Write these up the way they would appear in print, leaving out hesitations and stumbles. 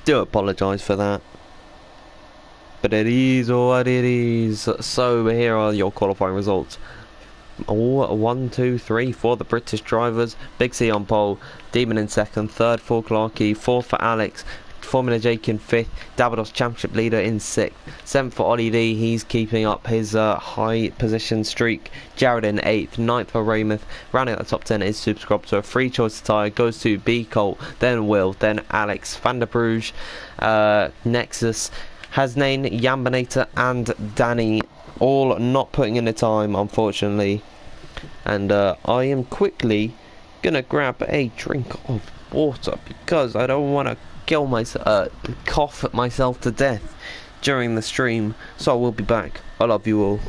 Do apologise for that. But it is what it is. So here are your qualifying results. All 1, 2, 3 for the British drivers. Big C on pole, Demon in second, third for Clarkey, fourth for Alex, Formula Jake in fifth, Davidos championship leader in sixth, seventh for Ollie D, he's keeping up his high position streak, Jared in eighth, ninth for Raymond, rounding out the top 10 is Super Scrub, so a free choice tyre goes to B Colt, then Will, then Alex, Van der Bruges, Nexus, Hasnain, Yambanator and Danny, all not putting in the time unfortunately. And I am quickly gonna grab a drink of water because I don't want to kill myself, cough myself to death during the stream. So I will be back. I love you all.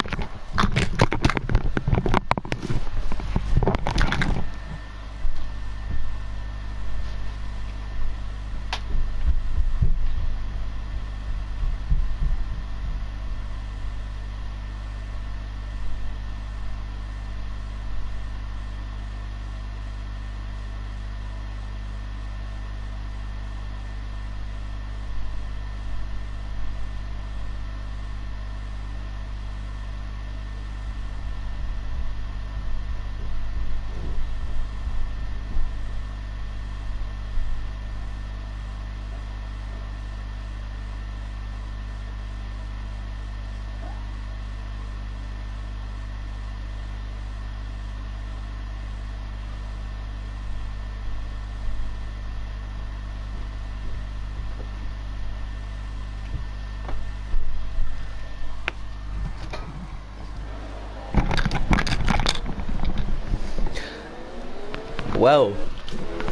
Well,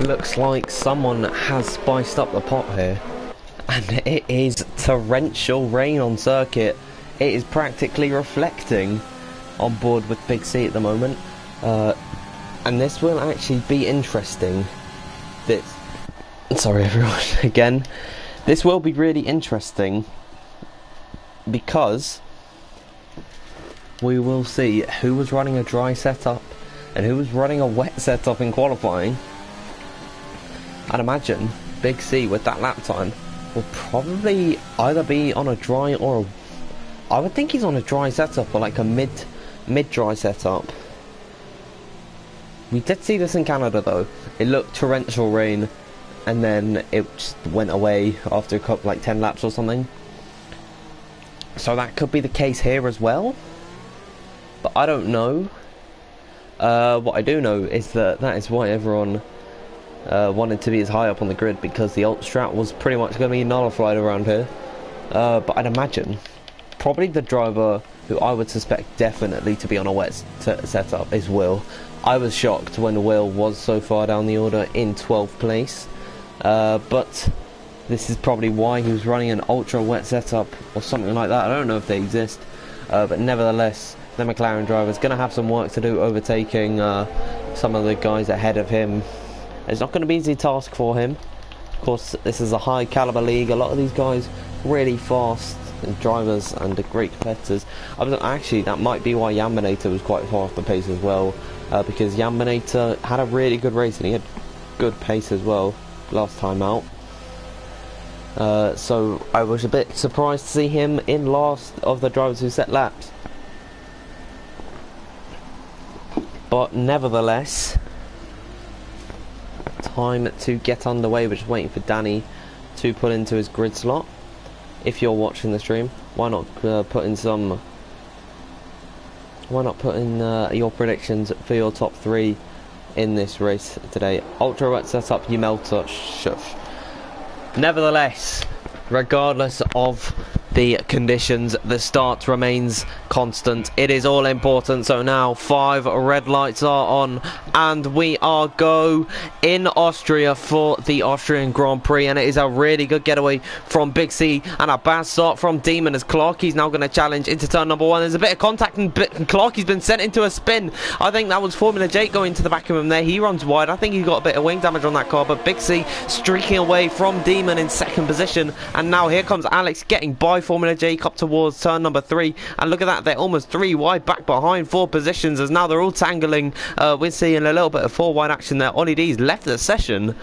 looks like someone has spiced up the pot here, and it is torrential rain on circuit. It is practically reflecting on board with Big C at the moment, and this will actually be interesting. Sorry everyone, again. This will be really interesting because we will see who was running a dry setup and who was running a wet setup in qualifying. I'd imagine Big C with that lap time will probably either be on a dry or I would think he's on a dry setup or like a mid-dry setup. We did see this in Canada though. It looked torrential rain and then it just went away after a couple, like 10 laps or something. So that could be the case here as well, but I don't know. What I do know is that is why everyone wanted to be as high up on the grid, because the alt strat was pretty much going to be nullified around here. But I'd imagine probably the driver who I would suspect definitely to be on a wet setup is Will. I was shocked when Will was so far down the order in 12th place, but this is probably why he was running an ultra wet setup or something like that. I don't know if they exist, but nevertheless the McLaren driver is going to have some work to do overtaking some of the guys ahead of him. It's not going to be an easy task for him. Of course, this is a high caliber league. A lot of these guys really fast drivers and great competitors. Actually, that might be why Yambanator was quite far off the pace as well, because Yambanator had a really good race and he had good pace as well last time out. So I was a bit surprised to see him in last of the drivers who set laps. But nevertheless, time to get underway. We're just waiting for Danny to put into his grid slot. If you're watching the stream, why not put in your predictions for your top 3 in this race today. Ultra wet setup, you melter, shush. Nevertheless, regardless of the conditions, the start remains constant. It is all important. So now 5 red lights are on and we are go in Austria for the Austrian Grand Prix, and it is a really good getaway from Big C and a bad start from Demon as Clarkey's now going to challenge into turn number 1. There's a bit of contact and Clarkey's been sent into a spin. I think that was Formula Jake going to the back of him there. He runs wide. I think he got a bit of wing damage on that car, but Big C streaking away from Demon in second position, and now here comes Alex getting by Formula Jake up towards turn number 3, and look at that, they're almost 3 wide back behind 4 positions as now they're all tangling. We're seeing a little bit of 4 wide action there. Ollie D's left the session,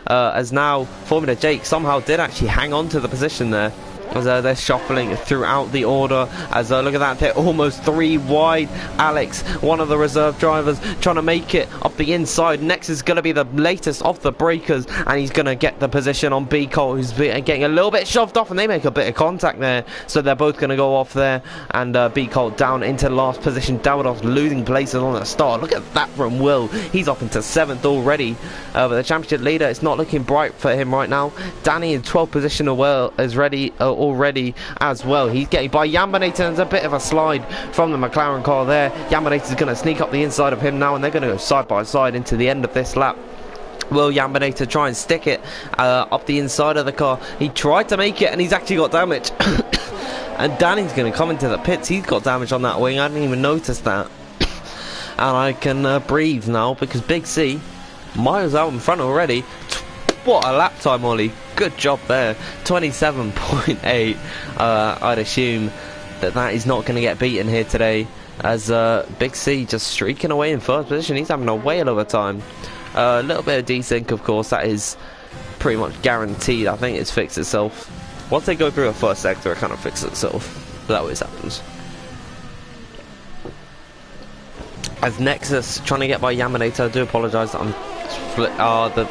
as now Formula Jake somehow did actually hang on to the position there. As they're shuffling throughout the order. As look at that, they're almost 3 wide. Alex, one of the reserve drivers, trying to make it up the inside. Next is going to be the latest of the breakers, and he's going to get the position on B Cole, who's getting a little bit shoved off, and they make a bit of contact there. So they're both going to go off there, and B Cole down into last position. Davidoff losing places on the start. Look at that from Will. He's up into 7th already. But the championship leader, it's not looking bright for him right now. Danny in 12th position is ready. Already as well. He's getting by Yambanator. There's a bit of a slide from the McLaren car there. Yambanator's going to sneak up the inside of him now, and they're going to go side by side into the end of this lap. Will Yambanator try and stick it up the inside of the car? He tried to make it, and he's actually got damage. And Danny's going to come into the pits. He's got damage on that wing. I didn't even notice that. And I can breathe now, because Big C miles out in front already. What a lap time, Ollie. Good job there. 27.8. I'd assume that is not going to get beaten here today, as Big C just streaking away in first position. He's having a whale of a time. A little bit of desync, of course. That is pretty much guaranteed. I think it's fixed itself. Once they go through a first sector, it kind of fixes itself. That always happens. As Nexus trying to get by Yamanator. I do apologise that I'm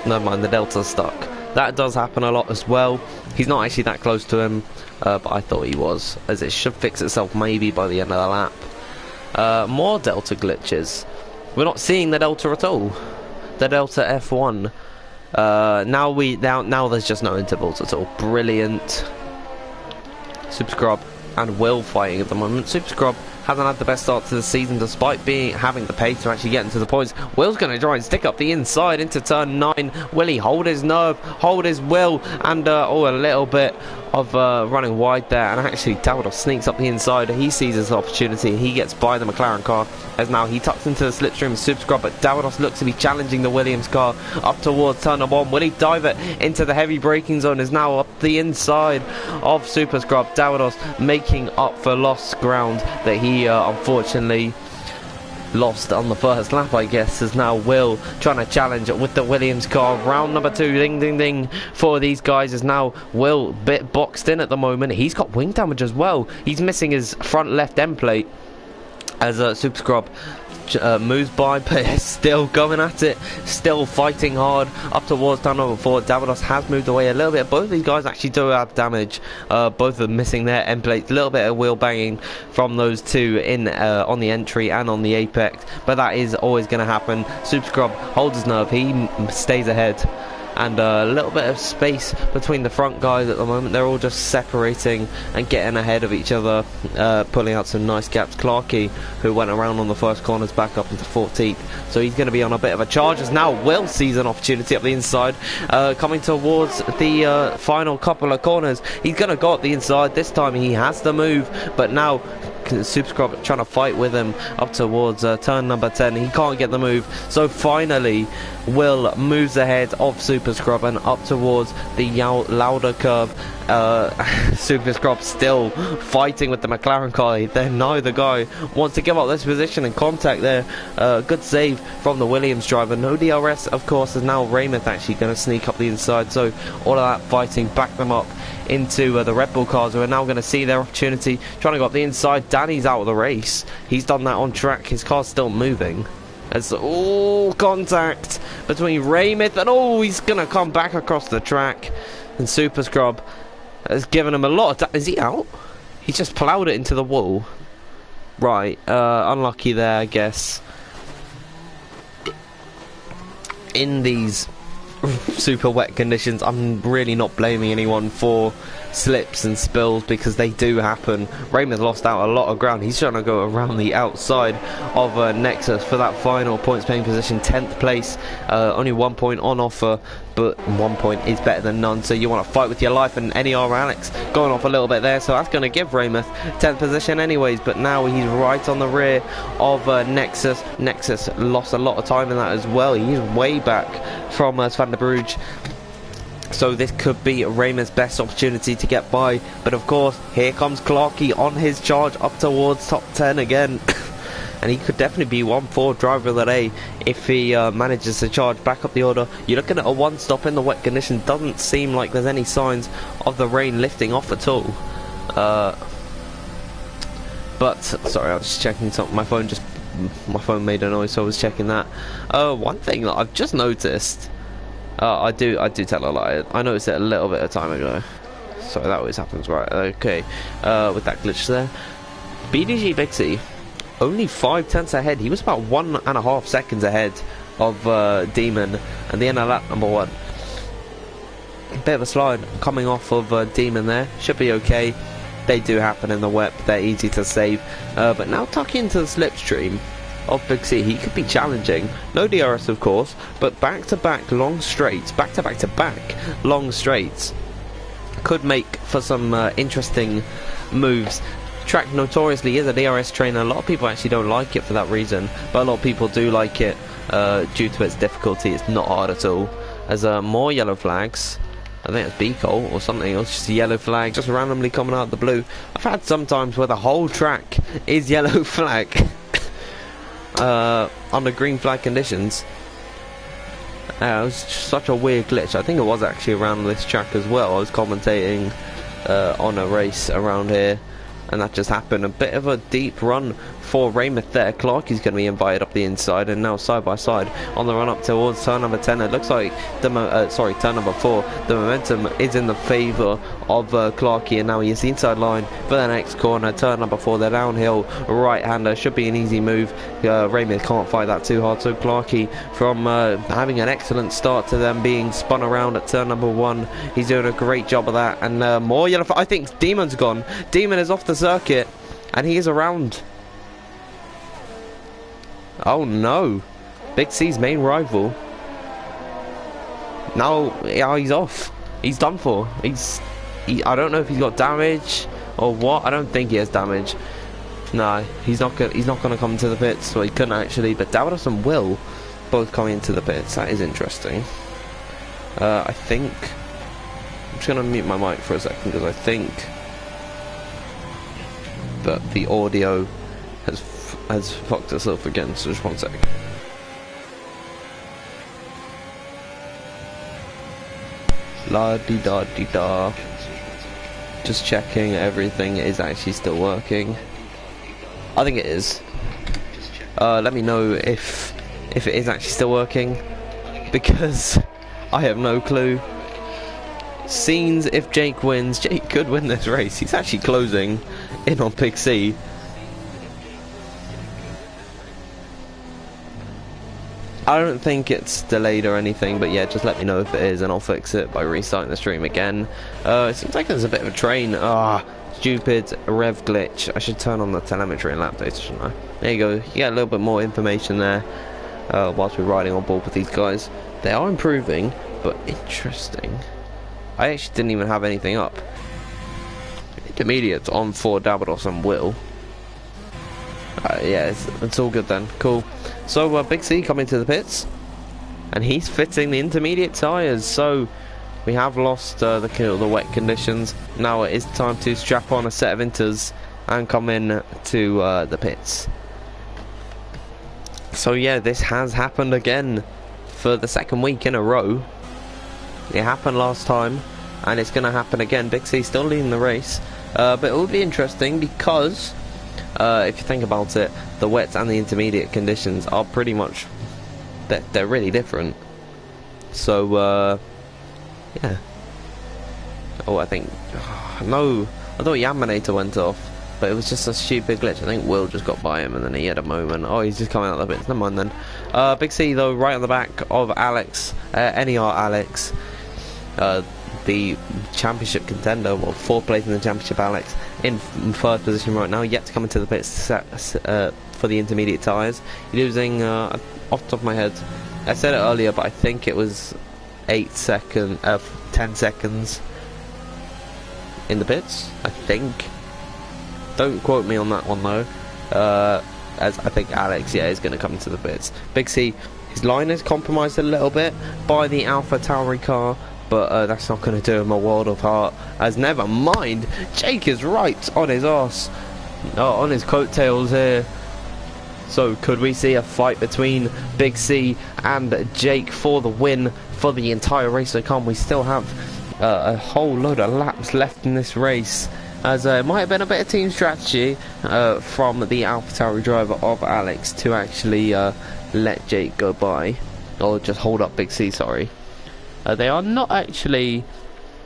never mind, the Delta's stuck. That does happen a lot as well. He's not actually that close to him, but I thought he was, as it should fix itself maybe by the end of the lap. More Delta glitches. We're not seeing the Delta at all. The Delta F1. Now there's just no intervals at all. Brilliant. Super Scrub and Will fighting at the moment. Super Scrub hasn't had the best start to the season, despite having the pace to actually get into the points. Will's going to try and stick up the inside into turn 9. Will he hold his nerve, hold his will, and a little bit of running wide there. And actually Davidoff sneaks up the inside. He sees his opportunity. He gets by the McLaren car, as now he tucks into the slipstream of Super Scrub, but Davidoff looks to be challenging the Williams car up towards turn 1. Will he dive it into the heavy braking zone? Is now up the inside of Super Scrub. Davidoff making up for lost ground that he unfortunately lost on the first lap, I guess, as now Will trying to challenge with the Williams car. Round number 2, ding ding ding for these guys, as now Will bit boxed in at the moment. He's got wing damage as well. He's missing his front left end plate, as Super Scrub moves by, but still going at it, still fighting hard up towards turn number 4. Davidoff has moved away a little bit. Both of these guys actually do have damage. Both of them missing their end plates. A little bit of wheel banging from those two in on the entry and on the apex, but that is always going to happen. Super Scrub holds his nerve. He stays ahead. And a little bit of space between the front guys at the moment. They're all just separating and getting ahead of each other, pulling out some nice gaps. Clarkey, who went around on the first corners, back up into 14th, so he's going to be on a bit of a charge, as now Will sees an opportunity up the inside, coming towards the final couple of corners. He's going to go up the inside. This time he has to move, but now Super Scrub trying to fight with him up towards turn number 10. He can't get the move, so finally Will moves ahead of Super Scrub and up towards the louder curve. Super Scrub still fighting with the McLaren car. Then neither guy wants to give up this position and contact there. Good save from the Williams driver. No DRS, of course, as now Raymond actually going to sneak up the inside. So all of that fighting backed them up into the Red Bull cars, who are now going to see their opportunity, trying to go up the inside. Danny's out of the race. He's done that on track. His car's still moving. As contact between Raymond and he's going to come back across the track. And Super Scrub has given him a lot of is he out? He just ploughed it into the wall. Right, unlucky there, I guess. In these super wet conditions, I'm really not blaming anyone for slips and spills, because they do happen. Raymond lost out a lot of ground. He's trying to go around the outside of Nexus for that final points paying position, 10th place. Only 1 point on offer, but 1 point is better than none, so you want to fight with your life. And NER Alex going off a little bit there, so that's going to give Raymond 10th position anyways, but now he's right on the rear of Nexus. Nexus lost a lot of time in that as well. He's way back from Van der Bruge. So this could be Raymond's best opportunity to get by. But of course, here comes Clarkey on his charge up towards top 10 again. and he could definitely be 1-4 driver of the day if he manages to charge back up the order. You're looking at a 1-stop in the wet condition. Doesn't seem like there's any signs of the rain lifting off at all. But sorry, I was just checking something. My phone made a noise, so I was checking that. One thing that I've just noticed, I do tell a lie. I noticed it a little bit of time ago. So that always happens, right? Okay, with that glitch there. BDG Bixie, only 5/10 ahead. He was about 1.5 seconds ahead of Demon at the end of lap number 1. Bit of a slide coming off of Demon there. Should be okay. They do happen in the wet. They're easy to save. But now tucking into the slipstream of Big C, he could be challenging. No DRS, of course, but back-to-back long straights, back-to-back-to-back long straights could make for some interesting moves. Track notoriously is a DRS trainer. A lot of people actually don't like it for that reason, but a lot of people do like it due to its difficulty. It's not hard at all. There's more yellow flags. I think it's Beacol or something else, just a yellow flag just randomly coming out of the blue. I've had some times where the whole track is yellow flag under green flag conditions. It was such a weird glitch. I think it was actually around this track as well. I was commentating on a race around here, and that just happened. A bit of a deep run for Raymond there. Clarkie's going to be invited up the inside, and now side by side on the run up towards turn number 10. It looks like the turn number 4. The momentum is in the favour of Clarkie, and now he is the inside line for the next corner. Turn number 4, the downhill right-hander should be an easy move. Raymond can't fight that too hard, so Clarkie, from having an excellent start to them being spun around at turn number 1, he's doing a great job of that. And more yellow. I think Demon's gone. Demon is off the circuit, and he is around. Oh no, Big C's main rival. Now, yeah, he's off. He's done for. I don't know if he's got damage or what. I don't think he has damage. No, he's not gonna come to the pits. So he couldn't actually. But Davados and Will both coming into the pits. That is interesting. I think I'm just gonna mute my mic for a second because I think that the audio has fucked itself again, so just one sec. La di da di da. Just checking everything is actually still working. I think it is. Let me know if it is actually still working, because I have no clue. Scenes if Jake wins. Jake could win this race. He's actually closing in on Big C. I don't think it's delayed or anything, but yeah, just let me know if it is and I'll fix it by restarting the stream again. It seems like there's a bit of a train. Stupid rev glitch. I should turn on the telemetry and lap data, shouldn't I? There you go. You get a little bit more information there whilst we're riding on board with these guys. They are improving, but interesting. I actually didn't even have anything up. Intermediates on for Davados and Will. Yeah, it's all good then. Cool. So Big C coming to the pits, and he's fitting the intermediate tyres. So we have lost the wet conditions. Now it is time to strap on a set of inters and come in to the pits. So yeah, this has happened again for the second week in a row. It happened last time, and it's going to happen again. Big C still leading the race, but it will be interesting because if you think about it, the wet and the intermediate conditions are pretty much, they're really different. So yeah. Oh, I think no, I thought Yaminator went off, but it was just a stupid glitch. I think Will just got by him and then he had a moment. Oh, he's just coming out of the bits. Never mind then. Big C though, right on the back of Alex, NER Alex, the championship contender. Well, 4th place in the championship. Alex in 3rd position right now, yet to come into the pits for the intermediate tyres. Losing off the top of my head, I said it earlier, but I think it was 10 seconds in the pits, I think. Don't quote me on that one though, as I think Alex, yeah, is going to come into the pits. Big C, his line is compromised a little bit by the Alpha Tauri car, but that's not going to do him a world of heart, as never mind, Jake is right on his arse, on his coattails here. So could we see a fight between Big C and Jake for the win for the entire race to come? We still have a whole load of laps left in this race, as it might have been a bit of team strategy from the AlphaTauri driver of Alex to actually let Jake go by, or just hold up Big C, sorry. They are not actually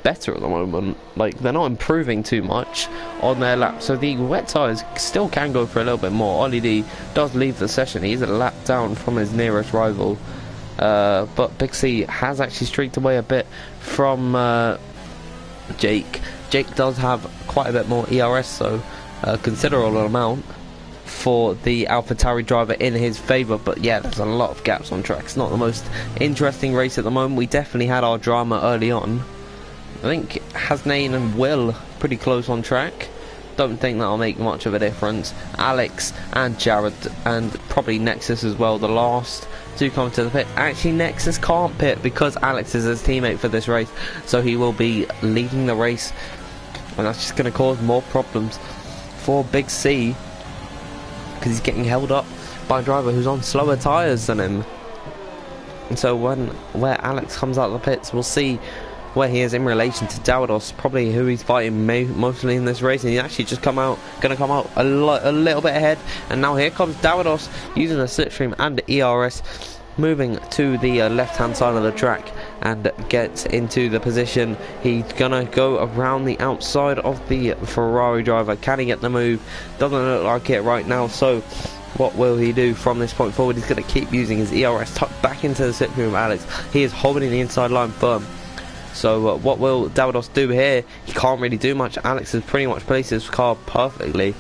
better at the moment, like they're not improving too much on their lap, so the wet tyres still can go for a little bit more. Ollie D does leave the session, he's a lap down from his nearest rival, but Big C has actually streaked away a bit from Jake. Jake does have quite a bit more ERS, so a considerable amount for the AlphaTauri driver in his favour. But yeah, there's a lot of gaps on track. It's not the most interesting race at the moment. We definitely had our drama early on. I think Hasnain and Will pretty close on track. Don't think that'll make much of a difference. Alex and Jared, and probably Nexus as well, the last to come to the pit. Actually, Nexus can't pit because Alex is his teammate for this race, so he will be leading the race, and that's just going to cause more problems for Big C, because he's getting held up by a driver who's on slower tyres than him. And so where Alex comes out of the pits, we'll see where he is in relation to Davidos, probably who he's fighting mostly in this race, and he's actually just going to come out a little bit ahead. And now here comes Davidos using the slipstream and the ERS, moving to the left hand side of the track and gets into the position. He's gonna go around the outside of the Ferrari driver. Can he get the move? Doesn't look like it right now, so what will he do from this point forward? He's going to keep using his ERS, tucked back into the slipstream of Alex. He is holding the inside line firm. So what will Davidos do here? He can't really do much. Alex has pretty much placed his car perfectly,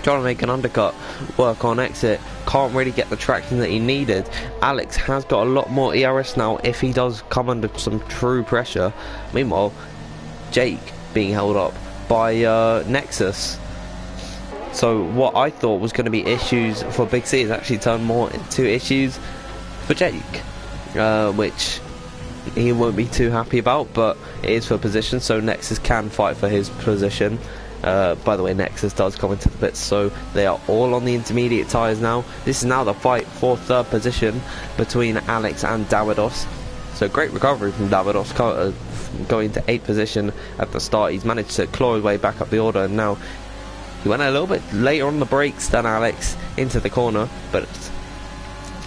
trying to make an undercut work on exit. Can't really get the traction that he needed. Alex has got a lot more ERS now if he does come under some true pressure. Meanwhile, Jake being held up by Nexus. So what I thought was going to be issues for Big C has actually turned more into issues for Jake, which he won't be too happy about, but it is for position, so Nexus can fight for his position. By the way, Nexus does come into the pits, so they are all on the intermediate tyres now. This is now the fight for third position between Alex and Davidos. So great recovery from Davidos, going to 8th position at the start. He's managed to claw his way back up the order, and now he went a little bit later on the brakes than Alex into the corner, but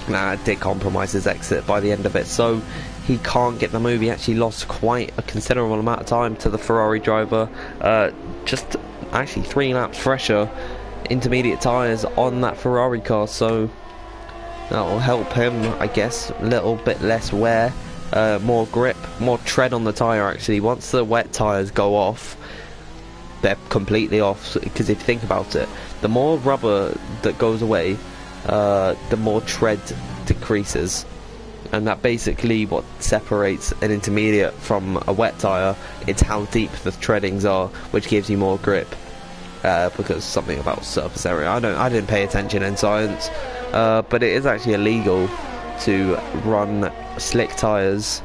it did compromise his exit by the end of it, so he can't get the move. He actually lost quite a considerable amount of time to the Ferrari driver. Just actually 3 laps fresher intermediate tyres on that Ferrari car, so that will help him, I guess. A little bit less wear, more grip, more tread on the tyre actually. Once the wet tyres go off, they're completely off, because if you think about it, the more rubber that goes away, the more tread decreases. And that basically what separates an intermediate from a wet tyre. It's how deep the treadings are, which gives you more grip, because something about surface area. I didn't pay attention in science, but it is actually illegal to run slick tyres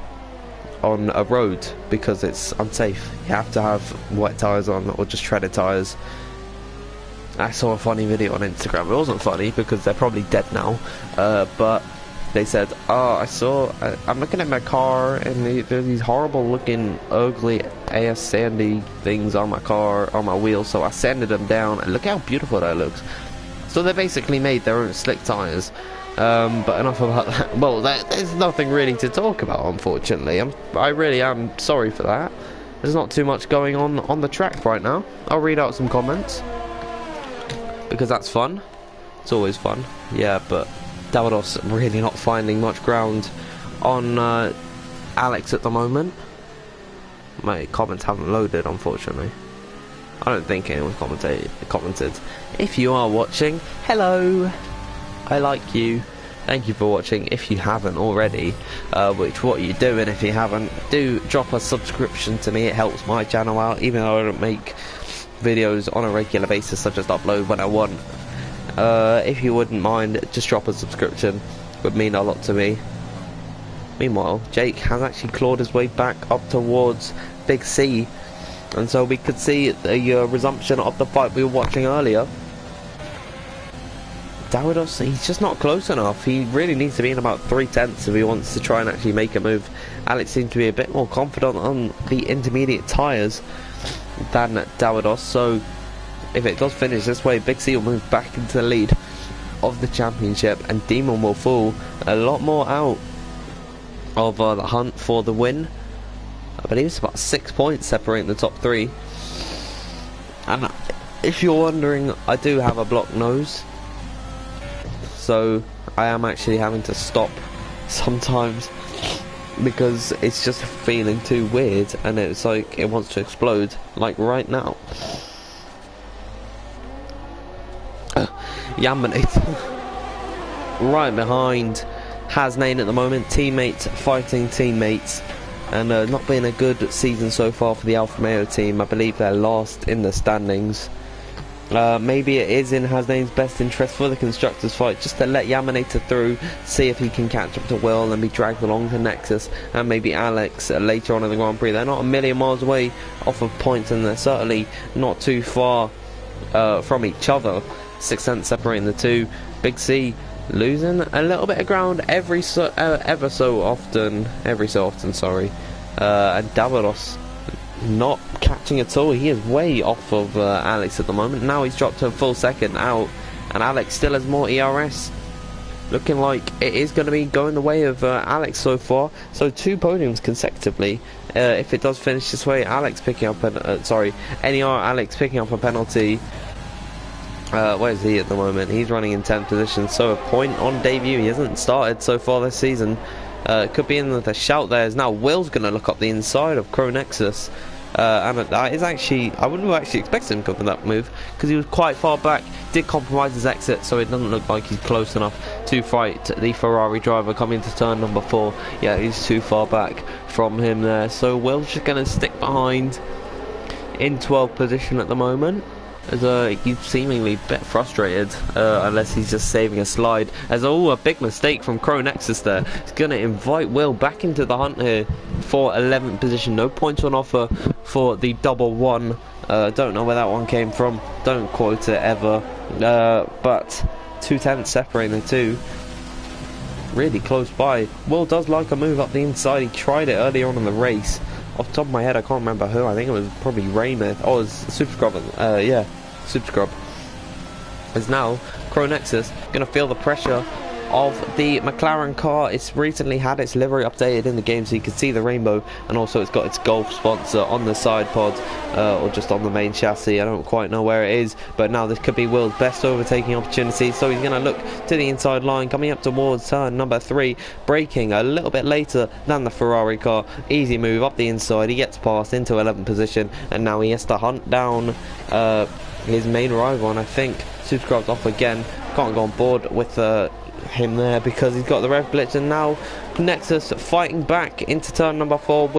on a road because it's unsafe. You have to have wet tyres on, or just treaded tyres. I saw a funny video on Instagram. It wasn't funny because they're probably dead now, but they said, I'm looking at my car and there's these horrible looking ugly ass sandy things on my car, on my wheels, so I sanded them down and look how beautiful that looks. So they basically made their own slick tyres. But enough about that. Well, there's nothing really to talk about, unfortunately. I really am sorry for that. There's not too much going on the track right now. I'll read out some comments, because that's fun. It's always fun. Yeah, but Davidos really not finding much ground on Alex at the moment. My comments haven't loaded, unfortunately. I don't think anyone commented. If you are watching, hello, I like you. Thank you for watching. If you haven't already, which what are you doing if you haven't, do drop a subscription to me. It helps my channel out, even though I don't make videos on a regular basis. I just upload when I want. If you wouldn't mind, just drop a subscription. Would mean a lot to me. Meanwhile, Jake has actually clawed his way back up towards Big C, and so we could see the resumption of the fight we were watching earlier. Dawidos, he's just not close enough. He really needs to be in about 3/10 if he wants to try and actually make a move. Alex seems to be a bit more confident on the intermediate tyres than Dawidos, so if it does finish this way, Big C will move back into the lead of the championship, and Demon will fall a lot more out of the hunt for the win. I believe it's about 6 points separating the top three. And if you're wondering, I do have a blocked nose, so I am actually having to stop sometimes because it's just feeling too weird and it's like it wants to explode, like right now. Yamanator right behind Hasnain at the moment, teammates fighting teammates, and not being a good season so far for the Alfa Romeo team. I believe they're last in the standings. Maybe it is in Hasnain's best interest for the constructors fight just to let Yamanator through, see if he can catch up to Will and be dragged along to Nexus and maybe Alex later on in the Grand Prix. They're not a million miles away off of points, and they're certainly not too far from each other. 6 tenths separating the two. Big C losing a little bit of ground every so often, sorry. And Davidos not catching at all. He is way off of Alex at the moment. Now he's dropped to a full second out, and Alex still has more ERS. Looking like it is going to be going the way of Alex so far. So 2 podiums consecutively. If it does finish this way, Alex picking up Alex picking up a penalty. Where is he at the moment? He's running in 10th position, so a point on debut. He hasn't started so far this season. Could be in the shout there. Is now Will's going to look up the inside of Crow Nexus. And that is actually, I wouldn't have actually expected him to go for that move because he was quite far back, did compromise his exit, so it doesn't look like he's close enough to fight the Ferrari driver coming to turn number 4. Yeah, he's too far back from him there, so Will's just going to stick behind in 12th position at the moment. As he's seemingly a bit frustrated, unless he's just saving a slide. As a big mistake from Crow Nexus there. He's going to invite Will back into the hunt here for 11th position. No points on offer for the double one. Don't know where that one came from. Don't quote it ever. But 2 tenths separating the two. Really close by. Will does like a move up the inside. He tried it earlier on in the race. Off the top of my head, I can't remember who. I think it was probably Raymond. Oh, it was Super Scrub. Yeah, Super Scrub. Is now Crow Nexus going to feel the pressure of the McLaren car. It's recently had its livery updated in the game, so you can see the rainbow, and also it's got its Golf sponsor on the side pod, or just on the main chassis. I don't quite know where it is, but now this could be Will's best overtaking opportunity, so he's going to look to the inside line, coming up towards turn number 3, braking a little bit later than the Ferrari car. Easy move up the inside, he gets past into 11th position, and now he has to hunt down his main rival, and I think Supercross off again. Can't go on board with him there because he's got the rev glitch, and now Nexus fighting back into turn number 4.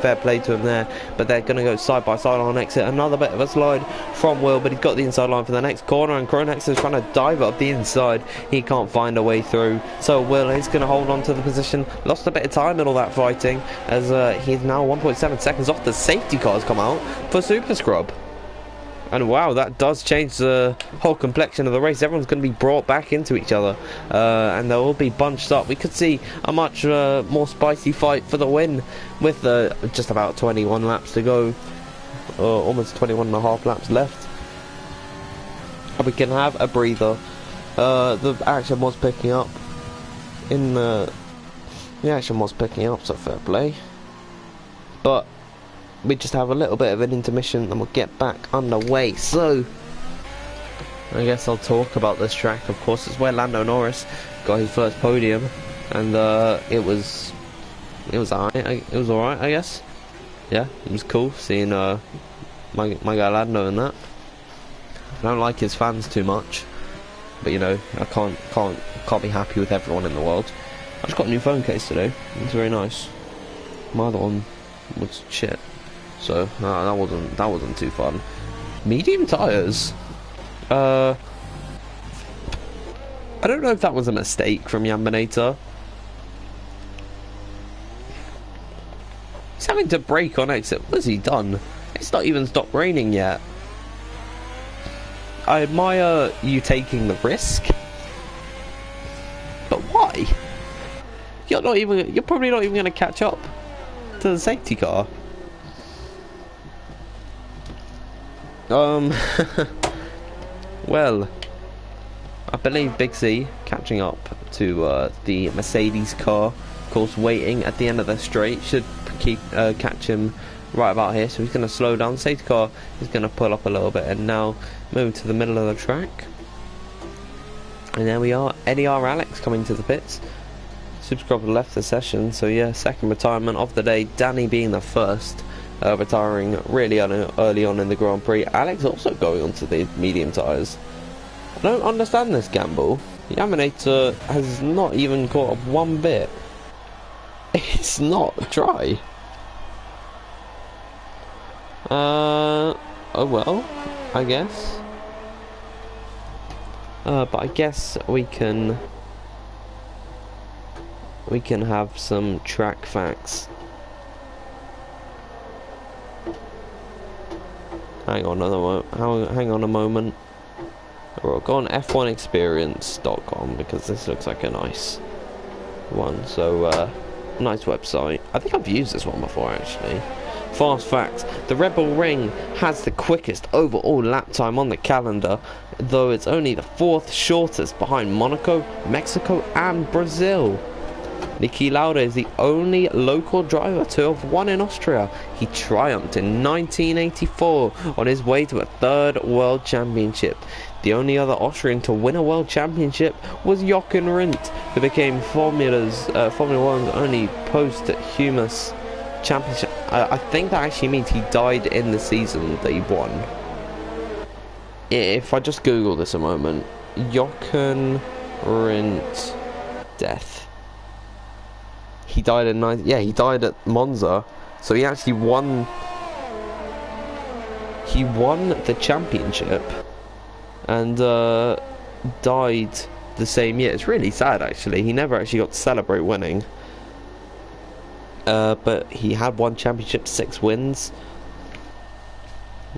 Fair play to him there, but they're going to go side by side on exit. Another bit of a slide from Will, but he's got the inside line for the next corner, and Cronex is trying to dive up the inside. He can't find a way through, so Will is going to hold on to the position. Lost a bit of time in all that fighting, as he's now 1.7 seconds off the safety cars come out for Super Scrub. And wow, that does change the whole complexion of the race. Everyone's going to be brought back into each other, and they'll all be bunched up. We could see a much more spicy fight for the win with just about 21 laps to go, almost 21 and a half laps left. And we can have a breather. The action was picking up so fair play. But we just have a little bit of an intermission and we'll get back underway. So I guess I'll talk about this track. Of course, it's where Lando Norris got his first podium, and it was alright. It was alright, I guess. Yeah, it was cool seeing my guy Lando in that. I don't like his fans too much, but you know, I can't be happy with everyone in the world. I just got a new phone case today. It's very nice. My other one was shit. So that wasn't too fun. Medium tires. I don't know if that was a mistake from Yambinator. He's having to brake on exit. What has he done? It's not even stopped raining yet. I admire you taking the risk, but why? You're probably not even going to catch up to the safety car. Well, I believe Big C catching up to the Mercedes car. Of course, waiting at the end of the straight should catch him right about here. So he's going to slow down. Safety car is going to pull up a little bit, and now move to the middle of the track. And there we are. Eddie R. Alex coming to the pits. Superscriber left the session, so yeah, second retirement of the day. Danny being the first, retiring really early on in the Grand Prix. Alex also going onto the medium tyres. I don't understand this gamble. The Yaminator has not even caught up one bit. It's not dry. Oh well, I guess. But I guess we can have some track facts. Hang on a moment. We'll go on f1experience.com because this looks like a nice one. So, nice website. I think I've used this one before actually. Fast fact, the Red Bull Ring has the quickest overall lap time on the calendar, though it's only the 4th shortest behind Monaco, Mexico and Brazil. Niki Lauda is the only local driver to have won in Austria. He triumphed in 1984 on his way to a 3rd World Championship. The only other Austrian to win a World Championship was Jochen Rindt, who became Formula 1's only posthumous championship. I think that actually means he died in the season that he won. If I just Google this a moment, Jochen Rindt death. He died in he died at Monza, so he actually won. He won the championship and died the same year. It's really sad actually. He never actually got to celebrate winning. But he had one championship, 6 wins.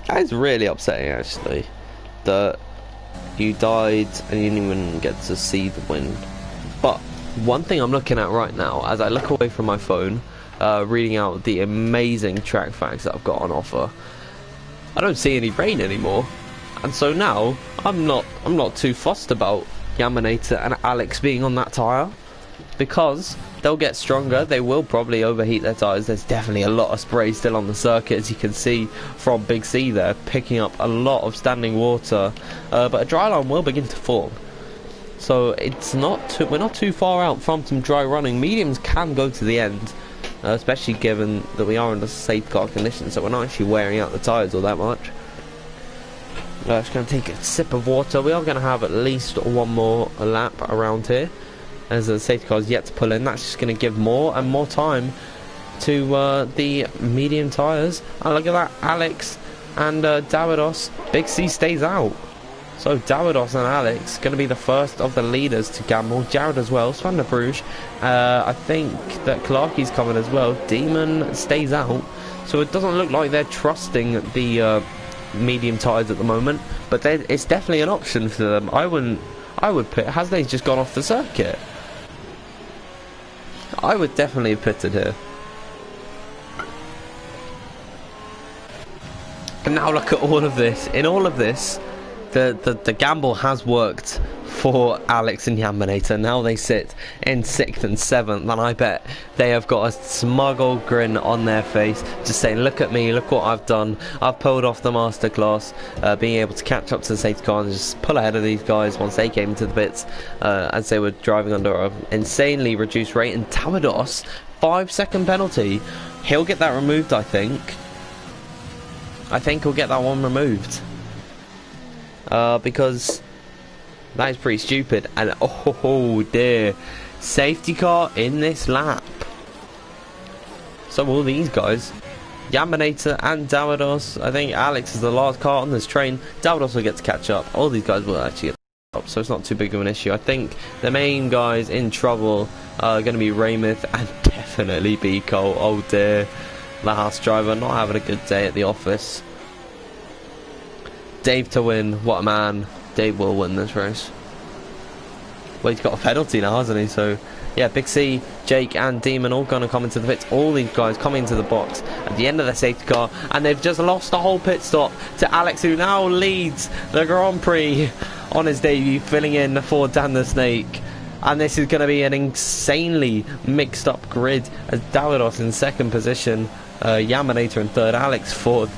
That is really upsetting actually, that you died and you didn't even get to see the win. But one thing I'm looking at right now, as I look away from my phone, reading out the amazing track facts that I've got on offer, I don't see any rain anymore, and so now I'm not too fussed about Yaminator and Alex being on that tyre, because they'll get stronger. They will probably overheat their tyres. There's definitely a lot of spray still on the circuit, as you can see from Big C there, picking up a lot of standing water, but a dry line will begin to form. So it's we're not too far out from some dry running. Mediums can go to the end, especially given that we are in the safe car conditions, so we're not actually wearing out the tyres all that much. Just going to take a sip of water. We are going to have at least one more lap around here, as the safety car is yet to pull in. That's just going to give more and more time to the medium tyres. And look at that, Alex and Davidos. Big C stays out. So Davidos and Alex going to be the first of the leaders to gamble. Jared as well, Van der Bruges. I think that Clarkie's coming as well. Demon stays out. So it doesn't look like they're trusting the medium tyres at the moment, but it's definitely an option for them. I would pit. Hasn's just gone off the circuit. I would definitely have pitted here. And now look at all of this. In all of this, the gamble has worked for Alex and Yaminator. Now they sit in 6th and 7th, and I bet they have got a smug old grin on their face, just saying, look at me, look what I've done. I've pulled off the masterclass, being able to catch up to the safety car and just pull ahead of these guys once they came into the pits, as they were driving under an insanely reduced rate. And Davidos, 5-second penalty. He'll get that removed, I think. He'll get that one removed. Because that is pretty stupid. And oh dear, safety car in this lap. So all these guys, Yaminator and Davidos. I think Alex is the last car on this train. Davidos will get to catch up. All these guys will actually get up, so it's not too big of an issue. I think the main guys in trouble are going to be Raymith and definitely Biko. Oh dear, the house driver not having a good day at the office. Dave to win. What a man. Dave will win this race. Well, he's got a penalty now, hasn't he? So, yeah, Big C, Jake and Demon all going to come into the pits. All these guys coming into the box at the end of the safety car. And they've just lost the whole pit stop to Alex, who now leads the Grand Prix on his debut, filling in for Dan the Snake. And this is going to be an insanely mixed up grid as Davidos in second position, Yaminator in third, Alex fourth.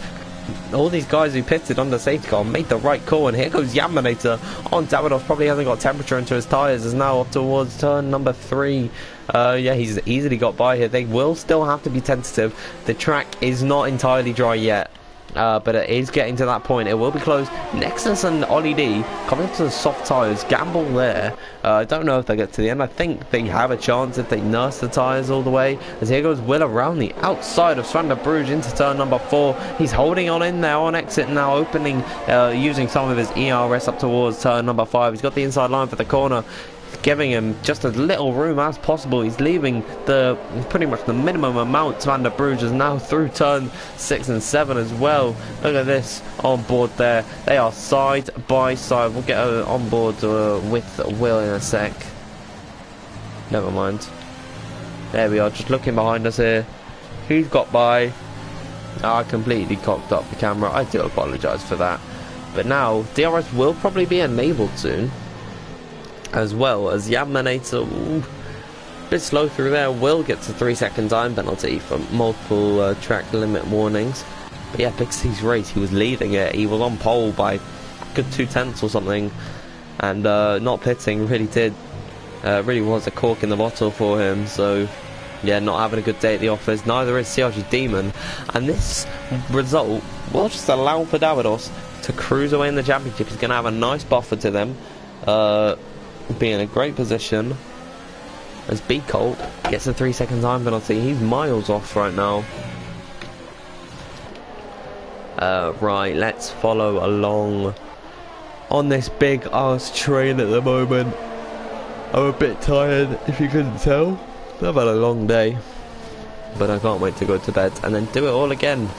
All these guys who pitted on the safety car made the right call, and here goes Yaminator on Davidos. Probably hasn't got temperature into his tyres, is now up towards turn number 3. Yeah, he's easily got by here. They will still have to be tentative. The track is not entirely dry yet. But it is getting to that point. It will be closed. Nexus and Ollie D coming to the soft tyres. Gamble there. I don't know if they get to the end. I think they have a chance if they nurse the tyres all the way. As here goes Will around the outside of Swander Bruges into turn number 4. He's holding on in there on exit now, opening, using some of his ERS up towards turn number 5. He's got the inside line for the corner, giving him just as little room as possible. He's leaving the pretty much the minimum amount. Van der Bruges is now through turn 6 and 7 as well. Look at this on board there. They are side by side. We'll get on board with Will in a sec. Never mind. There we are, just looking behind us here. Who's got by? I completely cocked up the camera. I do apologise for that. But now DRS will probably be enabled soon, as well as Yaminator. A bit slow through there. Will gets a 3-second time penalty for multiple track limit warnings. But yeah, Big C's race, he was leading it. He was on pole by a good 2/10 or something, and not pitting really was a cork in the bottle for him. So yeah, not having a good day at the office. Neither is CRG Demon, and this result will just allow for Davidos to cruise away in the championship. He's going to have a nice buffer to them. Be in a great position as B Colt gets a 3-second time penalty. He's miles off right now. Right, let's follow along on this big ass train at the moment. I'm a bit tired, if you couldn't tell. I've had a long day, but I can't wait to go to bed and then do it all again.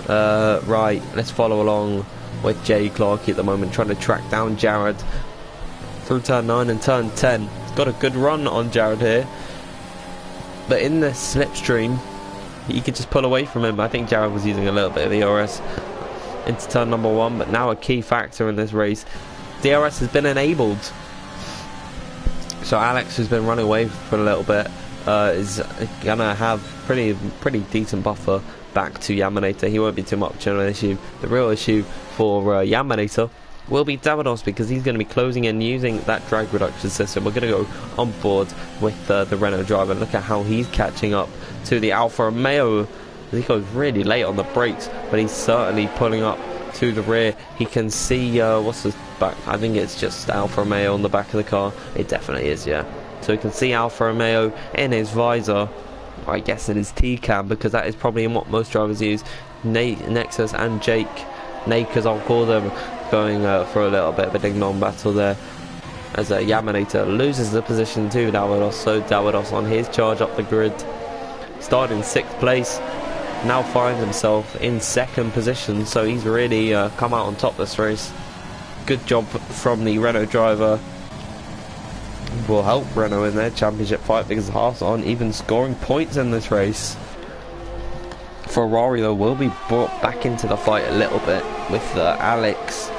Right, let's follow along with Jay Clarkey at the moment, trying to track down Jared through turn 9 and turn 10. Got a good run on Jared here, but in the slipstream he could just pull away from him. I think Jared was using a little bit of ERS into turn number 1, but now a key factor in this race, DRS has been enabled. So Alex, who's been running away for a little bit, is gonna have pretty decent buffer back to Yaminator. He won't be too much of an issue. The real issue for Yaminator will be Davidos, because he's going to be closing in using that drag reduction system. We're going to go on board with the Renault driver. Look at how he's catching up to the Alfa Romeo. He goes really late on the brakes, but he's certainly pulling up to the rear. He can see what's his back. I think it's just Alfa Romeo on the back of the car. It definitely is, yeah. So he can see Alfa Romeo in his visor. I guess in his T-cam, because that is probably in what most drivers use. Nexus and Jake, Nake as I'll call them, going for a little bit of a ding-dong battle there, as Yaminator loses the position to Davidos. So Davidos on his charge up the grid, started in 6th place, now finds himself in 2nd position. So he's really come out on top this race. Good job from the Renault driver. Will help Renault in their championship fight, because Haas aren't even scoring points in this race. Ferrari though will be brought back into the fight a little bit with Alex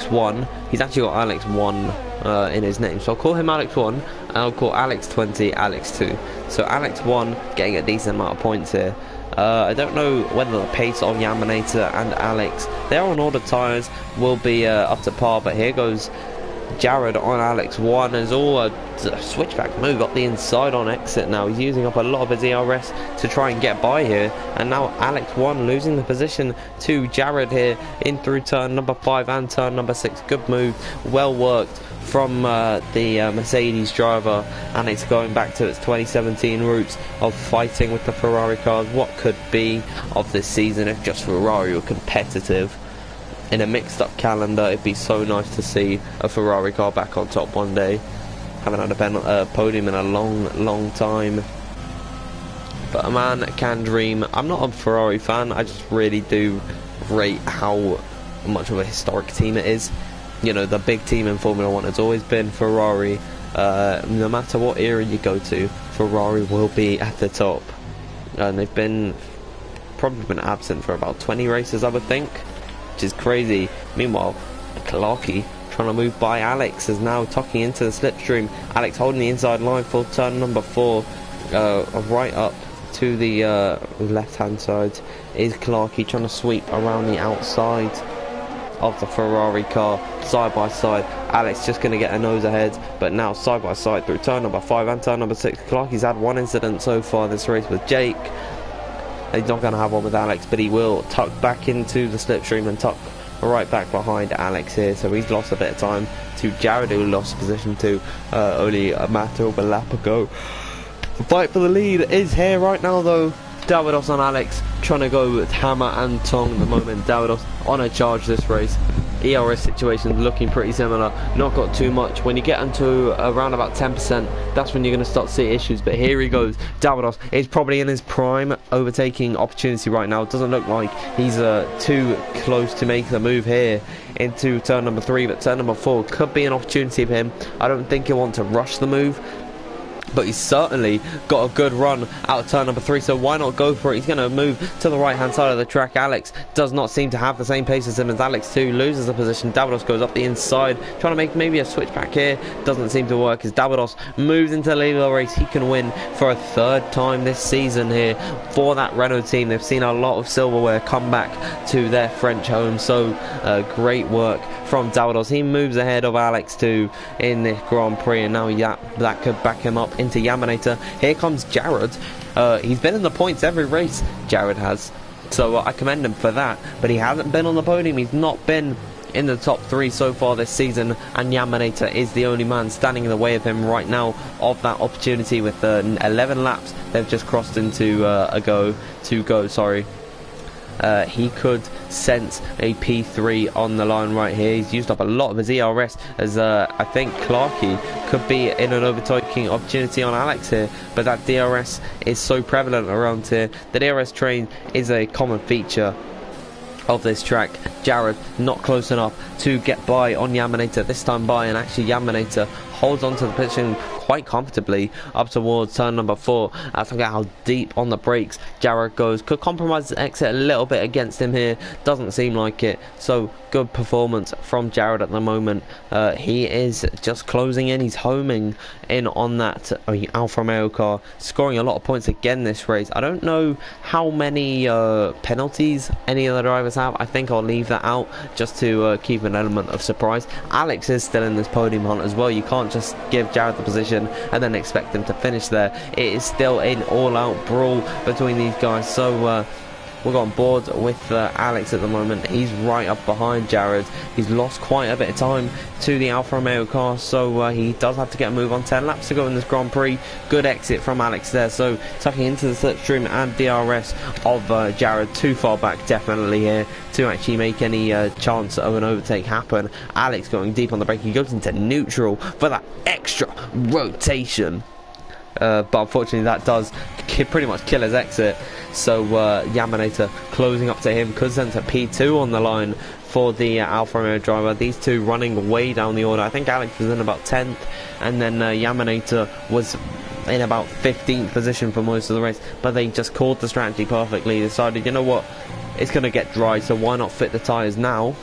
1. He's actually got Alex 1 in his name, so I'll call him Alex 1 and I'll call Alex 20 Alex 2. So Alex 1 getting a decent amount of points here. I don't know whether the pace of Yaminator and Alex, they're on all the tyres, will be up to par, but here goes Jared on Alex 1 is all a switchback move up the inside on exit. Now he's using up a lot of his ERS to try and get by here, and now Alex 1 losing the position to Jared here in through turn number 5 and turn number 6. Good move, well worked from the Mercedes driver, and it's going back to its 2017 roots of fighting with the Ferrari cars. What could be of this season if just Ferrari were competitive? In a mixed up calendar, it'd be so nice to see a Ferrari car back on top one day. Haven't had a podium in a long time, but a man can dream. I'm not a Ferrari fan, I just really do rate how much of a historic team it is. You know, the big team in Formula 1 has always been Ferrari. No matter what era you go to, Ferrari will be at the top. And they've probably been absent for about 20 races, I would think, which is crazy. Meanwhile, Clarkey, trying to move by Alex, is now tucking into the slipstream. Alex holding the inside line for turn number 4, right up to the left hand side is Clarkey, trying to sweep around the outside of the Ferrari car, side by side. Alex just going to get a nose ahead, but now side by side through turn number 5 and turn number 6. Clarkey's had one incident so far this race with Jake. He's not going to have one with Alex, but he will tuck back into the slipstream and tuck right back behind Alex here. So he's lost a bit of time to Jared, who lost position to only a matter of a lap ago. The fight for the lead is here right now, though. Davidos and Alex trying to go with hammer and tongue at the moment. Davidos on a charge this race. ERS situation looking pretty similar, not got too much. When you get into around about 10%, that's when you're going to start to see issues. But here he goes. Davidos is probably in his prime overtaking opportunity right now. It doesn't look like he's too close to make the move here into turn number 3, but turn number 4 could be an opportunity for him. I don't think he'll want to rush the move, but he's certainly got a good run out of turn number 3, so why not go for it? He's going to move to the right hand side of the track. Alex does not seem to have the same pace as him, as Alex too loses the position. Davidos goes up the inside, trying to make maybe a switch back here. Doesn't seem to work as Davidos moves into the lead of the race. He can win for a 3rd time this season here for that Renault team. They've seen a lot of silverware come back to their French home, so great work from Davidos. He moves ahead of Alex too in the Grand Prix, and now that could back him up into Yamanata. Here comes Jared. He's been in the points every race, Jared has, so I commend him for that, but he hasn't been on the podium. He's not been in the top 3 so far this season, and Yamanata is the only man standing in the way of him right now of that opportunity with 11 laps they've just crossed into he could sense a P3 on the line right here. He's used up a lot of his ERS, as I think Clarkey could be in an overtaking opportunity on Alex here, but that DRS is so prevalent around here. The DRS train is a common feature of this track. Jared not close enough to get by on Yamanata this time by, and actually Yamanata holds onto the position quite comfortably up towards turn number 4. I forget how deep on the brakes Jared goes. Could compromise the exit a little bit against him here, doesn't seem like it. So good performance from Jared at the moment. He is just closing in, he's homing in on that Alfa Romeo car, scoring a lot of points again this race. I don't know how many penalties any of the drivers have. I think I'll leave that out just to keep an element of surprise. Alex is still in this podium hunt as well. You can't just give Jared the position and then expect him to finish there. It is still an all-out brawl between these guys, so we're on board with Alex at the moment. He's right up behind Jared. He's lost quite a bit of time to the Alfa Romeo car, so he does have to get a move on. 10 laps to go in this Grand Prix. Good exit from Alex there, so tucking into the slipstream and DRS of Jared. Too far back definitely here to actually make any chance of an overtake happen. Alex going deep on the brake. He goes into neutral for that extra rotation. But unfortunately that does pretty much kill his exit, so Yamanata closing up to him could send a P2 on the line for the Alfa Romeo driver. These two running way down the order. I think Alex was in about 10th, and then Yamanata was in about 15th position for most of the race, but they just called the strategy perfectly. Decided, you know what, it's going to get dry, so why not fit the tyres now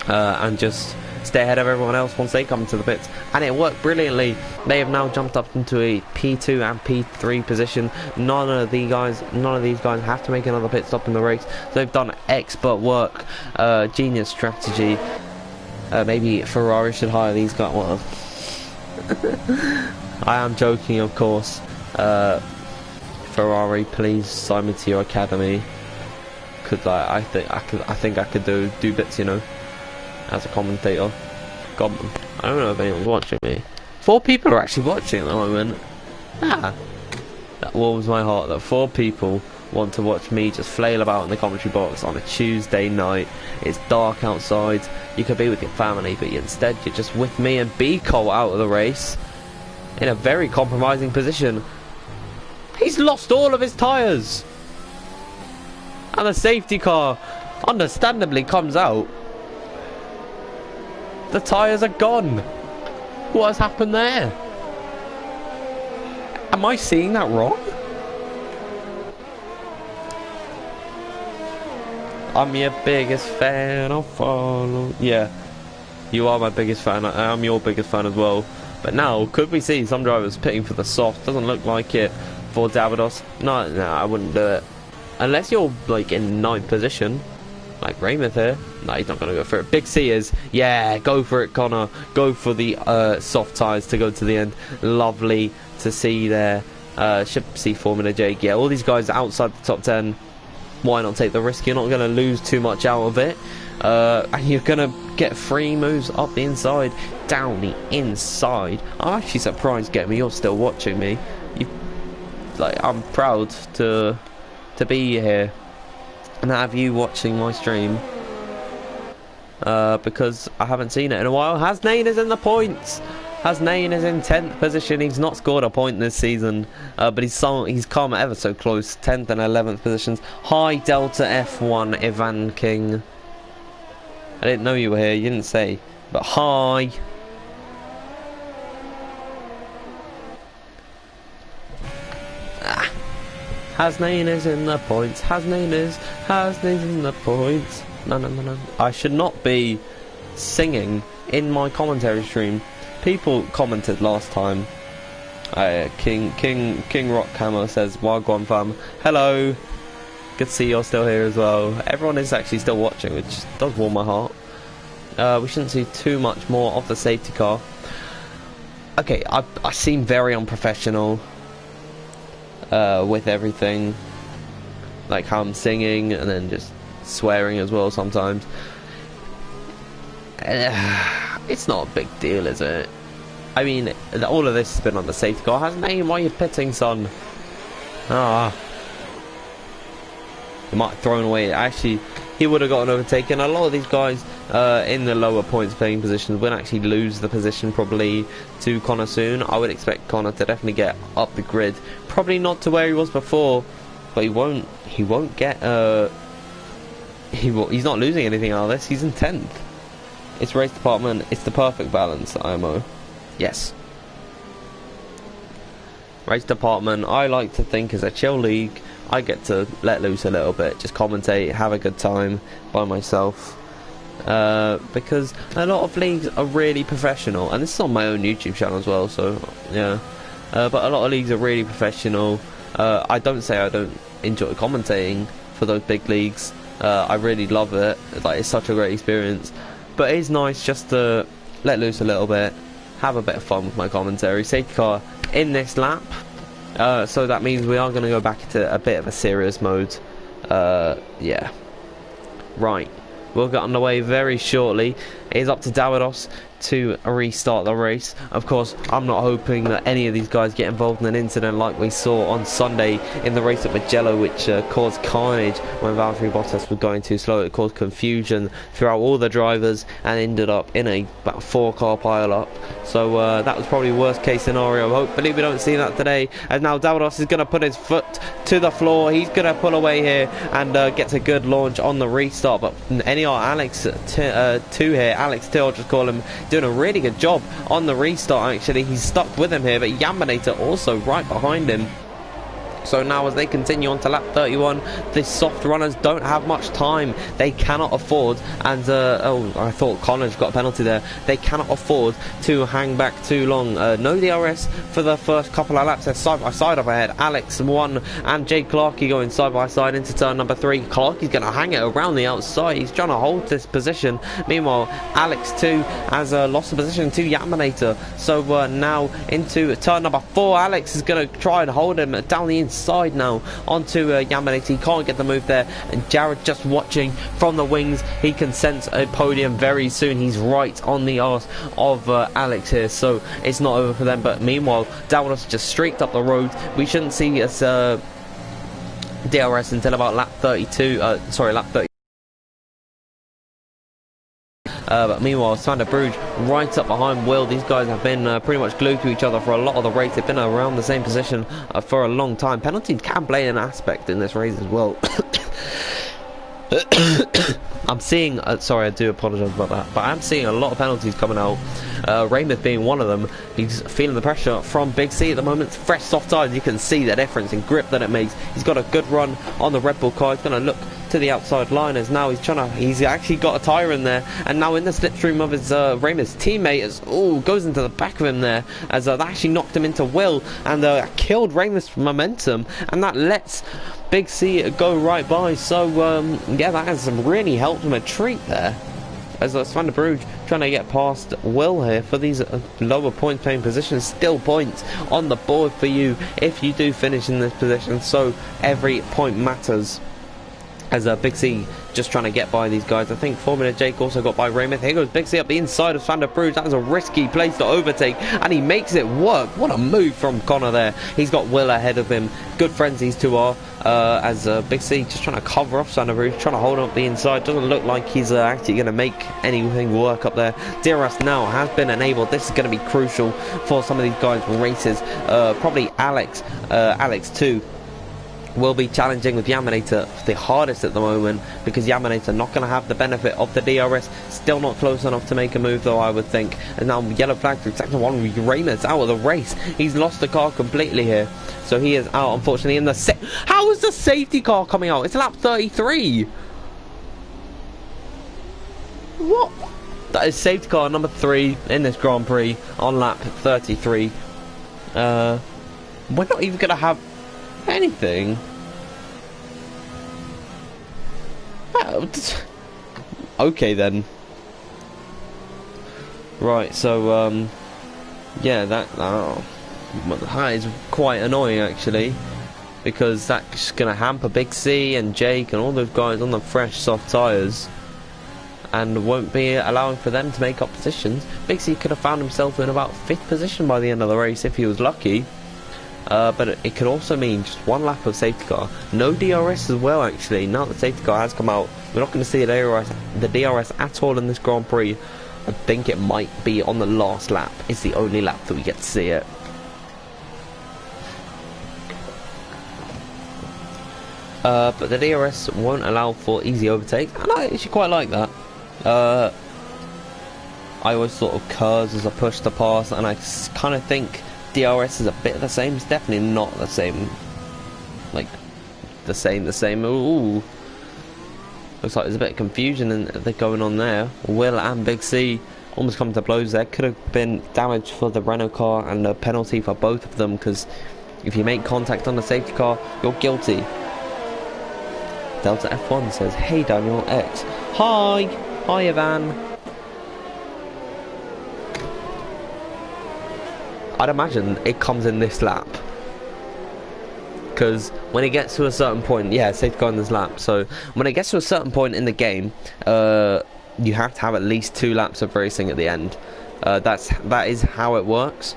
and just stay ahead of everyone else once they come to the pits, and it worked brilliantly. They have now jumped up into a P2 and P3 position. None of these guys have to make another pit stop in the race. They've done expert work, genius strategy. Maybe Ferrari should hire these guys. Well, I am joking, of course. Ferrari, please sign me to your academy. I think I could do bits, you know, as a commentator. God, I don't know if anyone's watching me. 4 people are actually watching at the moment. That warms my heart that 4 people want to watch me just flail about in the commentary box on a Tuesday night. It's dark outside. You could be with your family, but instead you're just with me and Cole out of the race in a very compromising position. He's lost all of his tyres, and the safety car understandably comes out. The tyres are gone. What has happened there? Am I seeing that wrong? I'm your biggest fan, I'll follow. Yeah, you are my biggest fan. I'm your biggest fan as well. But now, could we see some drivers pitting for the soft? Doesn't look like it for Davidos. No, I wouldn't do it. Unless you're like in 9th position, like Raymond here. No, he's not going to go for it. Big C is, yeah, go for it, Connor. Go for the soft tyres to go to the end. Lovely to see there. Should see Formula Jake. Yeah, all these guys outside the top 10. Why not take the risk? You're not going to lose too much out of it. And you're going to get free moves up the inside, down the inside. I'm actually surprised, Get Me, you're still watching me. I'm proud to be here and have you watching my stream, because I haven't seen it in a while. Hasnain is in the points. Hasnain is in 10th position. He's not scored a point this season, but he's come ever so close. 10th and 11th positions. Hi Delta F1 Ivan King. I didn't know you were here. You didn't say, but hi. Hasnain is in the points. Hasnain's in the points. No. I should not be singing in my commentary stream. People commented last time. King Rockhammer says, Wagwan fam. Hello. Good to see you're still here as well. Everyone is actually still watching, which does warm my heart. We shouldn't see too much more of the safety car. Okay, I seem very unprofessional with everything, like how I'm singing and then just swearing as well sometimes. It's not a big deal, is it? I mean, all of this has been on the safety car. Hasnain, why are you pitting, son? He might have thrown away. Actually, he would have gotten overtaken. A lot of these guys in the lower points playing positions will actually lose the position probably to Connor soon. I would expect Connor to definitely get up the grid. Probably not to where he was before, but he won't get he's not losing anything out of this. He's in 10th. It's Race Department. It's the perfect balance, IMO. Yes. Race Department, I like to think, is a chill league. I get to let loose a little bit, just commentate, have a good time by myself. Because a lot of leagues are really professional, and this is on my own YouTube channel as well, so yeah. But a lot of leagues are really professional. I don't say I don't enjoy commentating for those big leagues. I really love it. Like, it's such a great experience. But it is nice just to let loose a little bit, have a bit of fun with my commentary. Safety car in this lap. So that means we are going to go back into a bit of a serious mode. Yeah. Right. We'll get underway very shortly. It is up to Davidos to restart the race. Of course, I'm not hoping that any of these guys get involved in an incident like we saw on Sunday in the race at Mugello, which caused carnage when Valtteri Bottas was going too slow. It caused confusion throughout all the drivers and ended up in about 4-car pile-up. So that was probably worst case scenario. Hopefully we don't see that today, as now Davidos is going to put his foot to the floor. He's going to pull away here and gets a good launch on the restart. But Alex 2 here, Alex 2, I'll just call him, doing a really good job on the restart. Actually, he's stuck with him here, but Yaminator also right behind him. So now as they continue on to lap 31, the soft runners don't have much time. They cannot afford, and oh, I thought Connor's got a penalty there. They cannot afford to hang back too long. No DRS for the first couple of laps. They're side by side up ahead. Alex 1 and Jake Clarkey going side by side into turn number 3. Clarkey's going to hang it around the outside. He's trying to hold this position. Meanwhile, Alex 2 has lost the position to Yaminator. So now into turn number 4. Alex is going to try and hold him down the inside now onto Yaminator. He can't get the move there, and Jared just watching from the wings. He can sense a podium very soon. He's right on the arse of Alex here, so it's not over for them. But meanwhile, Davidos just streaked up the road. We shouldn't see us DRS until about lap 32. Lap 30. But meanwhile, Sander Bruge right up behind Will. These guys have been pretty much glued to each other for a lot of the race. They've been around the same position for a long time. Penalties can play an aspect in this race as well. I'm seeing, sorry, I do apologise about that, but I'm seeing a lot of penalties coming out. Raymond being one of them. He's feeling the pressure from Big C at the moment. Fresh soft tires, you can see the difference in grip that it makes. He's got a good run on the Red Bull car. He's going to look to the outside line as now he's actually got a tyre in there, and now in the slipstream of his Raymond's teammate as goes into the back of him there, as that actually knocked him into Will and killed Raymond's momentum, and that lets Big C go right by. So yeah, that has really helped him a treat there, as Van der Broek trying to get past Will here for these lower point paying positions. Still points on the board for you if you do finish in this position, so every point matters, as Big C just trying to get by these guys. I think Formula Jake also got by Raymond. Here goes Big C up the inside of Van der Broek. That was a risky place to overtake, and he makes it work. What a move from Connor there. He's got Will ahead of him. Good friends these two are, as Big C just trying to cover off Van der Broek, trying to hold up the inside. Doesn't look like he's actually going to make anything work up there. DRS now has been enabled. This is going to be crucial for some of these guys' races. Probably Alex too will be challenging with Yaminator the hardest at the moment, because Yaminator not going to have the benefit of the DRS. Still not close enough to make a move though, I would think. And now yellow flag through sector 1. Raymond's out of the race. He's lost the car completely here, so he is out unfortunately in the how is the safety car coming out? It's lap 33. What? That is safety car number 3 in this Grand Prix on lap 33. We're not even going to have anything. Okay then. Right, so yeah, that is quite annoying actually, because that's gonna hamper Big C and Jake and all those guys on the fresh soft tyres, and won't be allowing for them to make up positions. Big C could have found himself in about 5th position by the end of the race if he was lucky. But it could also mean just one lap of safety car. No DRS as well actually. Now that the safety car has come out, we're not going to see the DRS at all in this Grand Prix. I think it might be on the last lap. It's the only lap that we get to see it. But the DRS won't allow for easy overtake, and I actually quite like that. I always thought of curves as a push to pass, and I kind of think DRS is a bit the same. It's definitely not the same, like the same. Ooh, looks like there's a bit of confusion going on there. Will and Big C almost come to blows there. Could have been damage for the Renault car and a penalty for both of them, because if you make contact on the safety car, you're guilty. Delta F1 says, "Hey Daniel X, hi Ivan." I'd imagine it comes in this lap, because when it gets to a certain point, yeah, safety car in this lap, so when it gets to a certain point in the game, you have to have at least 2 laps of racing at the end. That is how it works.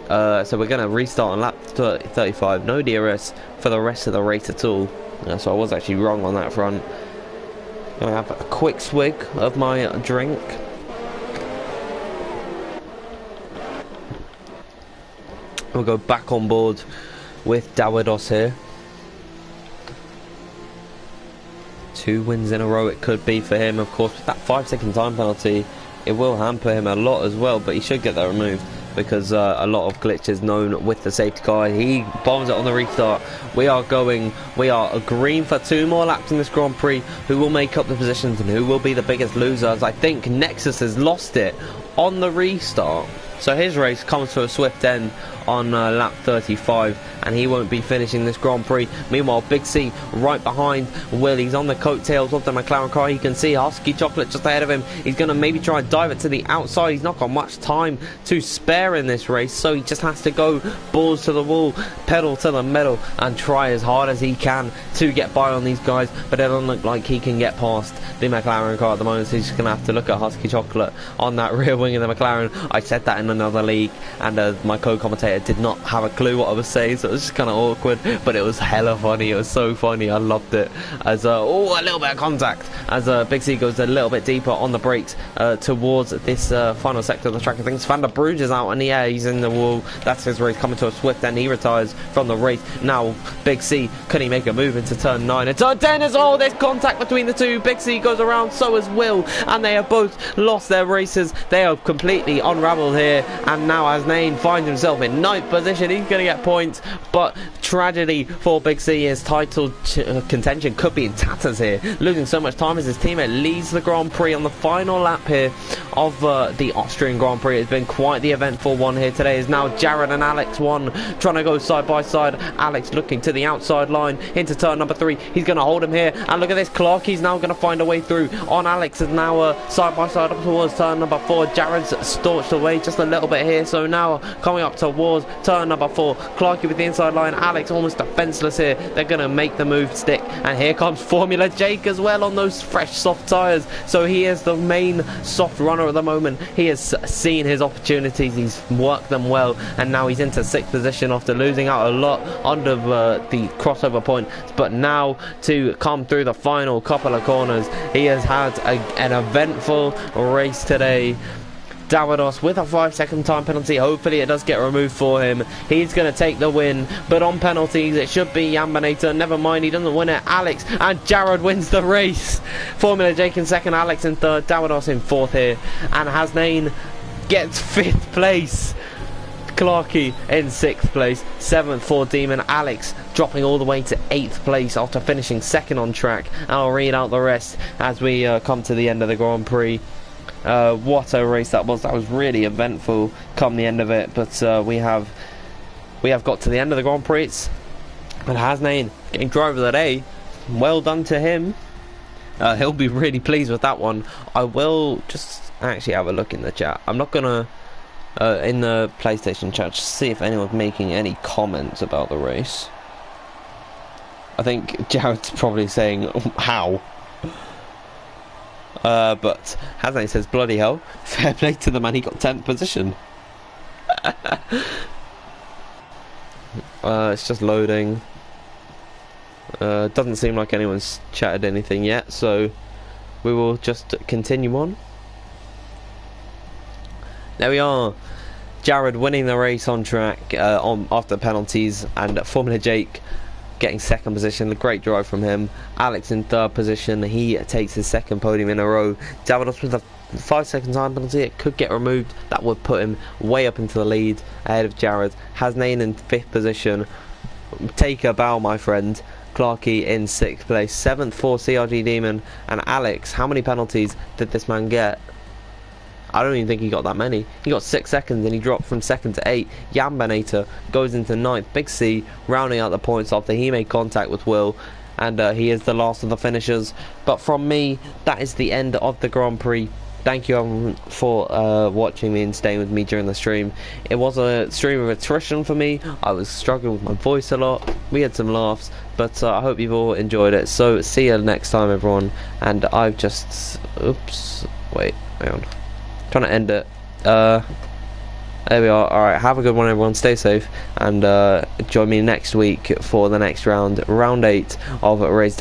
So we're going to restart on lap 35, no DRS for the rest of the race at all. So I was actually wrong on that front. Going to have a quick swig of my drink. We'll go back on board with Dawidos here. 2 wins in a row it could be for him. Of course, with that 5-second time penalty, it will hamper him a lot as well, but he should get that removed, because a lot of glitches known with the safety car. He bombs it on the restart. We are agreeing for 2 more laps in this Grand Prix. Who will make up the positions and who will be the biggest losers? I think Nexus has lost it on the restart, so his race comes to a swift end on lap 35, and he won't be finishing this Grand Prix. Meanwhile, Big C right behind Will. He's on the coattails of the McLaren car. You can see Husky Chocolate just ahead of him. He's going to maybe try and dive it to the outside. He's not got much time to spare in this race, so he just has to go balls to the wall, pedal to the metal, and try as hard as he can to get by on these guys. But it doesn't look like he can get past the McLaren car at the moment, so he's just going to have to look at Husky Chocolate on that rear wing of the McLaren. I said that in another league, and my co-commentator commentator did not have a clue what I was saying, so it was just kind of awkward, but it was hella funny. It was so funny. I loved it. As a little bit of contact as Big C goes a little bit deeper on the brakes towards this final sector of the track. I think Van der Brugge is out in the air. He's in the wall. That's his race coming to a swift end. He retires from the race. Now Big C, can he make a move into turn 9 and turn 10 as well? There's contact between the two. Big C goes around, so is Will, and they have both lost their races. They are completely unraveled here, and now Hasnain finds himself in 9th position. He's going to get points, but tragedy for Big C, his title contention could be in tatters here, losing so much time as his teammate leads the Grand Prix on the final lap here of the Austrian Grand Prix. It's been quite the eventful one here today. Is now Jared and Alex trying to go side by side. Alex looking to the outside line into turn number 3. He's going to hold him here, and look at this. Clarkey's now going to find a way through on Alex, is now side by side up towards turn number 4. Jared's storched away just a little bit here, so now coming up towards turn number 4. Clarkey with the inside line. Alex almost defenseless here. They're going to make the move stick, and here comes Formula Jake as well on those fresh soft tyres. So he is the main soft runner at the moment. He has seen his opportunities, he's worked them well, and now he's into 6th position after losing out a lot under the crossover point. But now to come through the final couple of corners, he has had an eventful race today. Davidos with a 5-second time penalty. Hopefully it does get removed for him. He's going to take the win, but on penalties it should be Jan Beneta. Never mind, he doesn't win it. Alex and Jared wins the race. Formula Jake in 2nd, Alex in 3rd, Davidos in 4th here, and Hasnain gets 5th place. Clarkey in 6th place, 7th for Demon. Alex dropping all the way to 8th place after finishing 2nd on track. I'll read out the rest as we come to the end of the Grand Prix. What a race that was. That was really eventful come the end of it, but we have got to the end of the Grand Prix, and Hasnain getting driver of the day. Well done to him. He'll be really pleased with that one. I will just actually have a look in the chat. I'm not gonna in the PlayStation chat just see if anyone's making any comments about the race. I think Jared's probably saying how. But Hasnain says, bloody hell, fair play to the man, he got 10th position. It's just loading. Doesn't seem like anyone's chatted anything yet, so we will just continue on. There we are. Jared winning the race on track after penalties, and Formula Jake getting 2nd position. A great drive from him. Alex in 3rd position. He takes his 2nd podium in a row. Davidos with a 5-second time penalty. It could get removed. That would put him way up into the lead ahead of Jared. Hasnain in 5th position. Take a bow, my friend. Clarkey in 6th place. 7th for CRG Demon. And Alex, how many penalties did this man get? I don't even think he got that many. He got 6 seconds and he dropped from 2nd to 8. Jan Beneta goes into 9th. Big C rounding out the points after he made contact with Will, and he is the last of the finishers. But from me, that is the end of the Grand Prix. Thank you everyone for watching me and staying with me during the stream. It was a stream of attrition for me. I was struggling with my voice a lot. We had some laughs, but I hope you've all enjoyed it. So see you next time, everyone. And I've just... oops. Wait, hang on. Trying to end it. There we are. Alright, have a good one, everyone. Stay safe, and join me next week for the next round 8 of RaceDepartment.